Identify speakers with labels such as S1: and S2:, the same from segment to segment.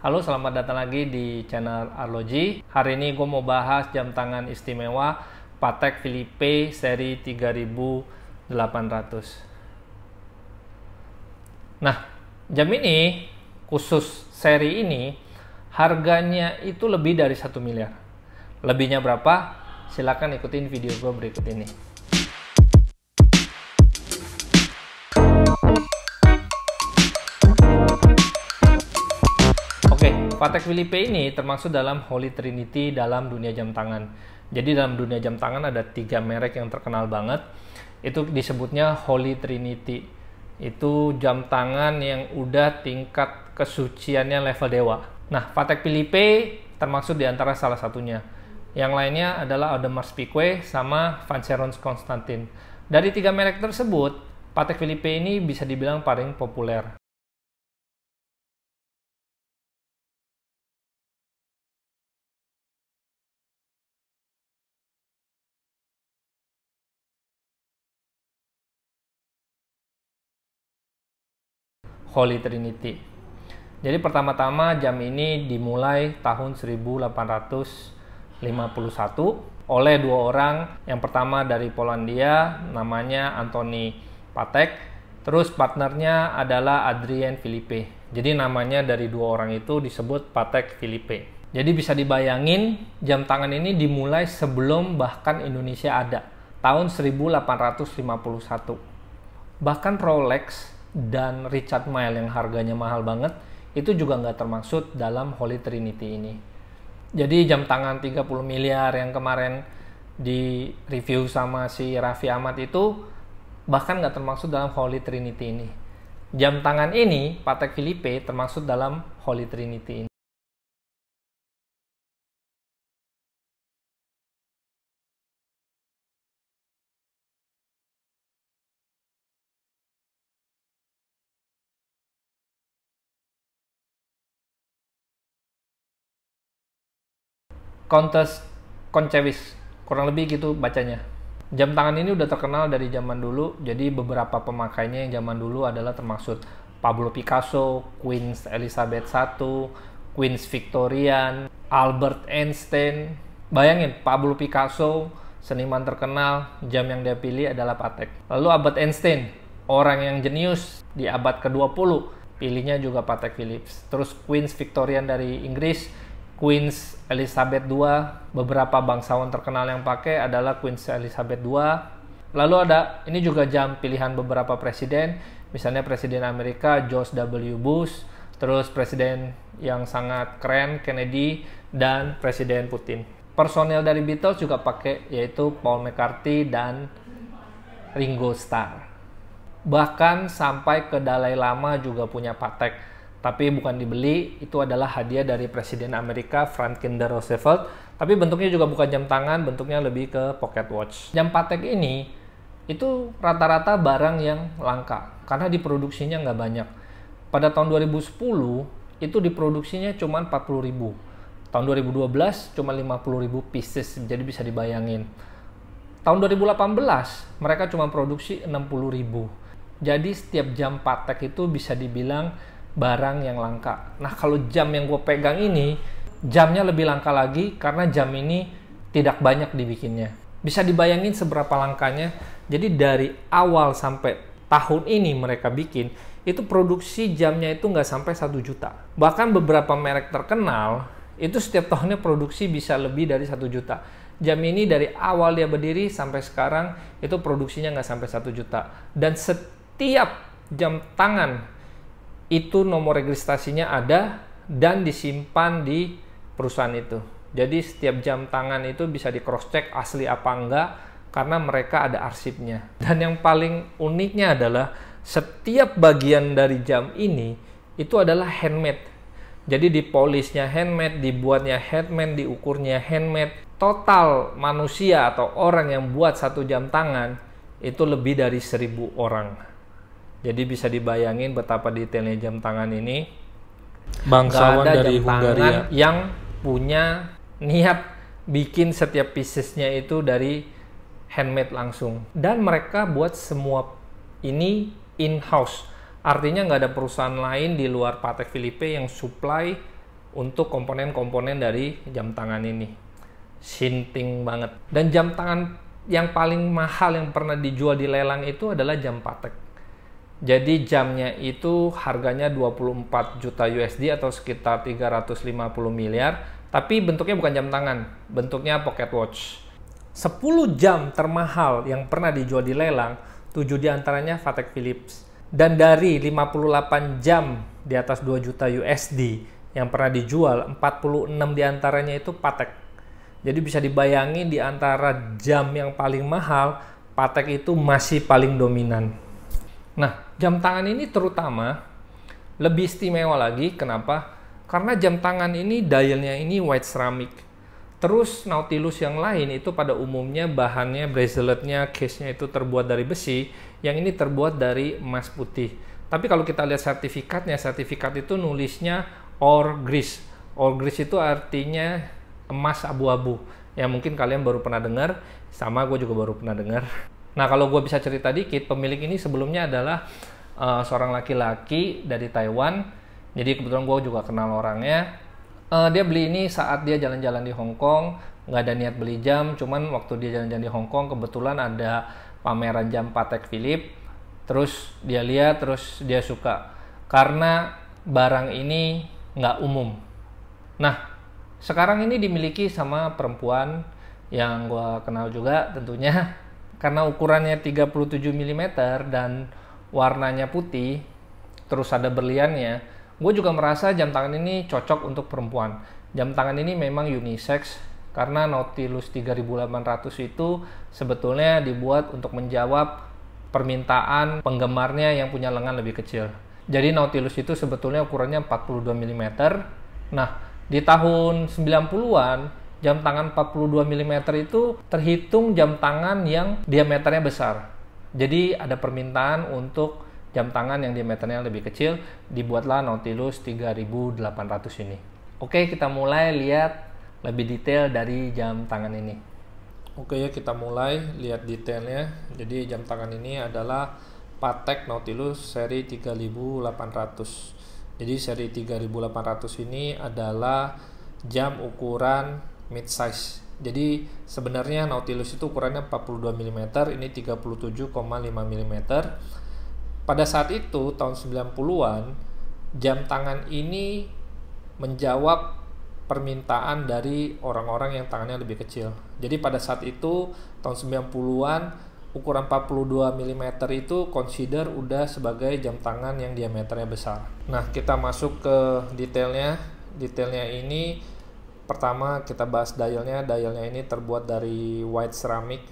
S1: Halo, selamat datang lagi di channel Arloji. Hari ini gue mau bahas jam tangan istimewa Patek Philippe seri 3800. Nah, jam ini, khusus seri ini, harganya itu lebih dari 1 miliar. Lebihnya berapa? Silahkan ikutin video gue berikut ini. Patek Philippe ini termasuk dalam Holy Trinity dalam dunia jam tangan. Jadi dalam dunia jam tangan ada 3 merek yang terkenal banget. Itu disebutnya Holy Trinity. Itu jam tangan yang udah tingkat kesuciannya level dewa. Nah, Patek Philippe termasuk di antara salah satunya. Yang lainnya adalah Audemars Piguet sama Vacheron Constantin. Dari 3 merek tersebut, Patek Philippe ini bisa dibilang paling populer. Holy Trinity. Jadi pertama-tama jam ini dimulai tahun 1851 oleh 2 orang. Yang pertama dari Polandia, namanya Antoni Patek. Terus partnernya adalah Adrien Philippe. Jadi namanya dari 2 orang itu disebut Patek Philippe. Jadi bisa dibayangin jam tangan ini dimulai sebelum bahkan Indonesia ada. Tahun 1851. Bahkan Rolex dan Richard Mille yang harganya mahal banget itu juga nggak termasuk dalam Holy Trinity ini. Jadi jam tangan 30 miliar yang kemarin di review sama si Raffi Ahmad itu bahkan nggak termasuk dalam Holy Trinity ini. Jam tangan ini Patek Philippe termasuk dalam Holy Trinity ini. Countess Conchewis, kurang lebih gitu bacanya. Jam tangan ini udah terkenal dari zaman dulu, jadi beberapa pemakainya yang zaman dulu adalah termasuk Pablo Picasso, Queen Elizabeth I, Queen Victorian, Albert Einstein. Bayangin, Pablo Picasso, seniman terkenal, jam yang dia pilih adalah Patek. Lalu Albert Einstein, orang yang jenius di abad ke-20, pilihnya juga Patek Philippe. Terus Queen Victorian dari Inggris, Queen Elizabeth II, beberapa bangsawan terkenal yang pakai adalah Queen Elizabeth II. Lalu ada, ini juga jam pilihan beberapa presiden, misalnya Presiden Amerika George W. Bush, terus presiden yang sangat keren Kennedy, dan Presiden Putin. Personel dari Beatles juga pakai, yaitu Paul McCartney dan Ringo Starr. Bahkan sampai ke Dalai Lama juga punya Patek. Tapi bukan dibeli, itu adalah hadiah dari Presiden Amerika Franklin D. Roosevelt. Tapi bentuknya juga bukan jam tangan, bentuknya lebih ke pocket watch. Jam Patek ini itu rata-rata barang yang langka karena diproduksinya nggak banyak. Pada tahun 2010 itu diproduksinya cuma 40.000. Tahun 2012 cuma 50.000 pieces, jadi bisa dibayangin. Tahun 2018 mereka cuma produksi 60.000. Jadi setiap jam Patek itu bisa dibilang barang yang langka. Nah, kalau jam yang gue pegang ini, jamnya lebih langka lagi karena jam ini tidak banyak dibikinnya. Bisa dibayangin seberapa langkanya. Jadi dari awal sampai tahun ini mereka bikin, itu produksi jamnya itu nggak sampai 1 juta. Bahkan beberapa merek terkenal, itu setiap tahunnya produksi bisa lebih dari 1 juta. Jam ini dari awal dia berdiri sampai sekarang, itu produksinya nggak sampai 1 juta. Dan setiap jam tangan itu nomor registrasinya ada dan disimpan di perusahaan itu. Jadi setiap jam tangan itu bisa di cross check asli apa enggak karena mereka ada arsipnya. Dan yang paling uniknya adalah setiap bagian dari jam ini itu adalah handmade. Jadi dipolisnya handmade, dibuatnya handmade, diukurnya handmade. Total manusia atau orang yang buat satu jam tangan itu lebih dari 1.000 orang. Jadi bisa dibayangin betapa detailnya jam tangan ini.
S2: Bangsawan dari Hungaria
S1: yang punya niat bikin setiap piecesnya itu dari handmade langsung. Dan mereka buat semua ini in-house. Artinya nggak ada perusahaan lain di luar Patek Philippe yang supply untuk komponen-komponen dari jam tangan ini. Sinting banget. Dan jam tangan yang paling mahal yang pernah dijual di lelang itu adalah jam Patek. Jadi jamnya itu harganya 24 juta USD atau sekitar 350 miliar, tapi bentuknya bukan jam tangan, bentuknya pocket watch. 10 jam termahal yang pernah dijual di lelang, 7 diantaranya Patek Philippe. Dan dari 58 jam di atas 2 juta USD yang pernah dijual, 46 diantaranya itu Patek. Jadi bisa dibayangin di antara jam yang paling mahal, Patek itu masih paling dominan. Nah, jam tangan ini terutama lebih istimewa lagi. Kenapa? Karena jam tangan ini dialnya ini white ceramic. Terus Nautilus yang lain itu pada umumnya bahannya, braceletnya, case-nya itu terbuat dari besi. Yang ini terbuat dari emas putih. Tapi kalau kita lihat sertifikatnya, sertifikat itu nulisnya ore grease. Ore grease itu artinya emas abu-abu. Ya mungkin kalian baru pernah dengar, sama gue juga baru pernah dengar. Nah, kalau gue bisa cerita dikit, pemilik ini sebelumnya adalah seorang laki-laki dari Taiwan. Jadi kebetulan gue juga kenal orangnya. Dia beli ini saat dia jalan-jalan di Hong Kong. Nggak ada niat beli jam, cuman waktu dia jalan-jalan di Hong Kong, kebetulan ada pameran jam Patek Philippe. Terus dia lihat, terus dia suka. Karena barang ini nggak umum. Nah, sekarang ini dimiliki sama perempuan yang gue kenal juga tentunya. Karena ukurannya 37 mm dan warnanya putih, terus ada berliannya, gue juga merasa jam tangan ini cocok untuk perempuan. Jam tangan ini memang unisex, karena Nautilus 3800 itu sebetulnya dibuat untuk menjawab permintaan penggemarnya yang punya lengan lebih kecil. Jadi Nautilus itu sebetulnya ukurannya 42 mm. Nah, di tahun 90-an, jam tangan 42 mm itu terhitung jam tangan yang diameternya besar. Jadi ada permintaan untuk jam tangan yang diameternya lebih kecil, dibuatlah Nautilus 3800 ini. Oke, kita mulai lihat lebih detail dari jam tangan ini. Oke ya, kita mulai lihat detailnya. Jadi jam tangan ini adalah Patek Nautilus seri 3800. Jadi seri 3800 ini adalah jam ukuran mid size. Jadi sebenarnya Nautilus itu ukurannya 42 mm, ini 37,5 mm. Pada saat itu tahun 90-an, jam tangan ini menjawab permintaan dari orang-orang yang tangannya lebih kecil. Jadi pada saat itu tahun 90-an, ukuran 42 mm itu consider udah sebagai jam tangan yang diameternya besar. Nah, kita masuk ke detailnya. Detailnya ini pertama kita bahas dialnya. Dialnya ini terbuat dari white ceramic.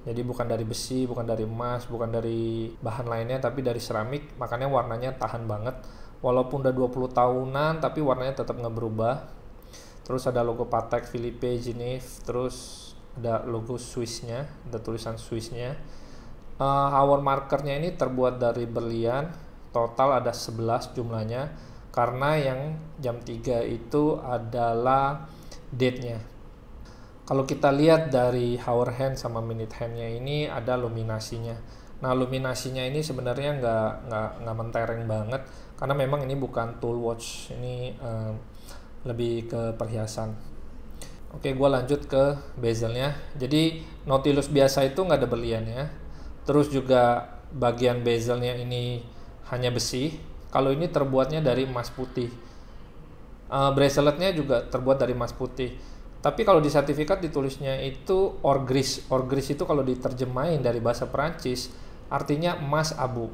S1: Jadi bukan dari besi, bukan dari emas, bukan dari bahan lainnya, tapi dari keramik. Makanya warnanya tahan banget. Walaupun udah 20 tahunan, tapi warnanya tetap nggak berubah. Terus ada logo Patek Philippe Genève. Terus ada logo Swissnya, ada tulisan Swissnya. Hour markernya ini terbuat dari berlian. Total ada 11 jumlahnya. Karena yang jam 3 itu adalah date-nya. Kalau kita lihat dari hour hand sama minute hand-nya ini ada luminasinya. Nah, luminasinya ini sebenarnya nggak mentereng banget karena memang ini bukan tool watch, ini lebih ke perhiasan. Oke, gue lanjut ke bezelnya. Jadi Nautilus biasa itu nggak ada berliannya. Terus juga bagian bezelnya ini hanya besi. Kalau ini terbuatnya dari emas putih. Braceletnya juga terbuat dari emas putih. Tapi kalau di sertifikat ditulisnya itu ore grease. Ore grease itu kalau diterjemahin dari bahasa Perancis artinya emas abu.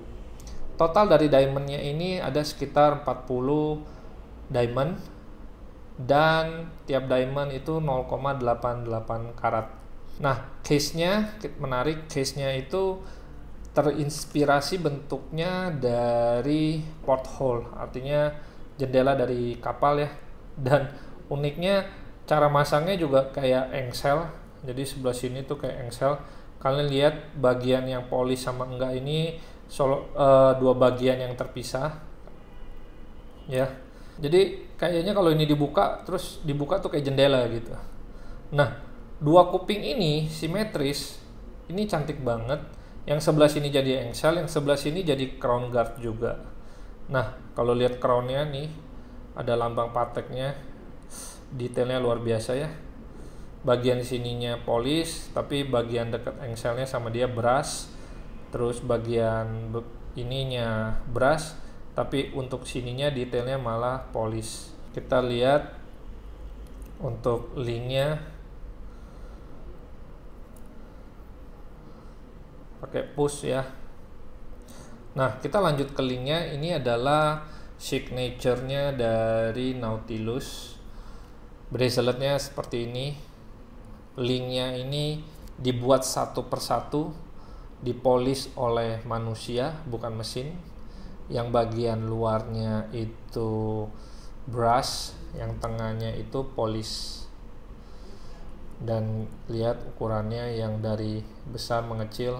S1: Total dari diamondnya ini ada sekitar 40 diamond. Dan tiap diamond itu 0,88 karat. Nah, case-nya menarik. Case-nya itu terinspirasi bentuknya dari porthole, artinya jendela dari kapal ya. Dan uniknya cara masangnya juga kayak engsel. Jadi sebelah sini tuh kayak engsel. Kalian lihat bagian yang polis sama enggak ini dua bagian yang terpisah. Ya. Jadi kayaknya kalau ini dibuka tuh kayak jendela gitu. Nah, dua kuping ini simetris. Ini cantik banget. Yang sebelah sini jadi engsel, yang sebelah sini jadi crown guard juga. Nah, kalau lihat crownnya nih,
S2: ada lambang Pateknya, detailnya luar biasa ya. Bagian sininya polis, tapi bagian dekat engselnya sama dia brass, terus bagian ininya brass, tapi untuk sininya detailnya malah polis. Kita lihat untuk linknya pakai push ya. Nah, kita lanjut ke linknya. Ini adalah signature-nya dari Nautilus. Braceletnya seperti ini. Linknya ini dibuat satu persatu, dipolis oleh manusia bukan mesin. Yang bagian luarnya itu brass, yang tengahnya itu polis. Dan lihat ukurannya, yang dari besar mengecil,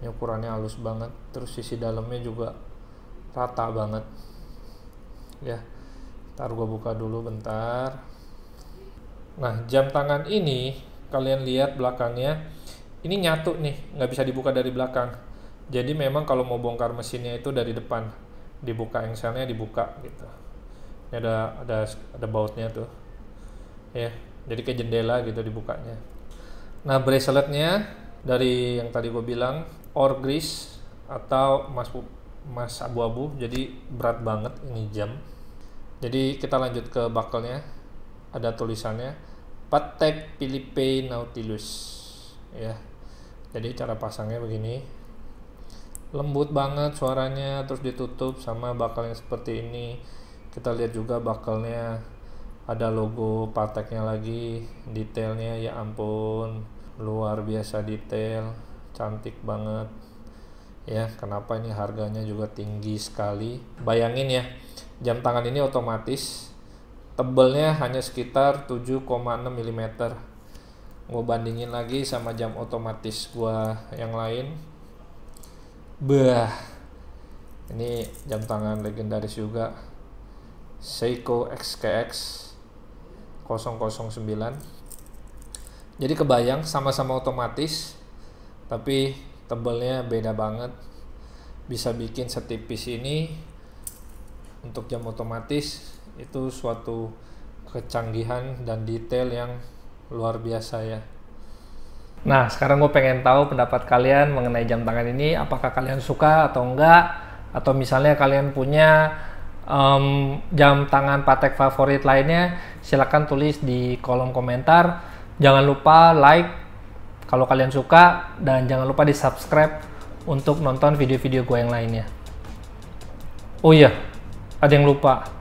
S2: ini ukurannya halus banget. Terus sisi dalamnya juga rata banget ya. Ntar gua buka dulu bentar. Nah, jam tangan ini kalian lihat belakangnya ini nyatu nih, nggak bisa dibuka dari belakang. Jadi memang kalau mau bongkar mesinnya itu dari depan, dibuka engselnya, dibuka gitu. Ini ada bautnya tuh ya, jadi kayak jendela gitu dibukanya. Nah, braceletnya dari yang tadi gue bilang ore grease atau emas abu-abu, jadi berat banget ini jam. Jadi kita lanjut ke buckle-nya, ada tulisannya Patek Philippe Nautilus ya. Jadi cara pasangnya begini, lembut banget suaranya, terus ditutup sama buckle yang seperti ini. Kita lihat juga buckle-nya ada logo Pateknya lagi, detailnya ya ampun luar biasa detail, cantik banget ya. Kenapa ini harganya juga tinggi sekali? Bayangin ya, jam tangan ini otomatis, tebelnya hanya sekitar 7,6 mm. Gue bandingin lagi sama jam otomatis gua yang lain. Ini jam tangan legendaris juga, Seiko XKX 009. Jadi kebayang sama-sama otomatis, tapi tebelnya beda banget. Bisa bikin setipis ini untuk jam otomatis, itu suatu kecanggihan dan detail yang luar biasa ya.
S1: Nah, sekarang gue pengen tahu pendapat kalian mengenai jam tangan ini. Apakah kalian suka atau enggak? Atau misalnya kalian punya jam tangan Patek favorit lainnya, silahkan tulis di kolom komentar. Jangan lupa like kalau kalian suka, dan jangan lupa di subscribe untuk nonton video-video gue yang lainnya. Oh iya, ada yang lupa.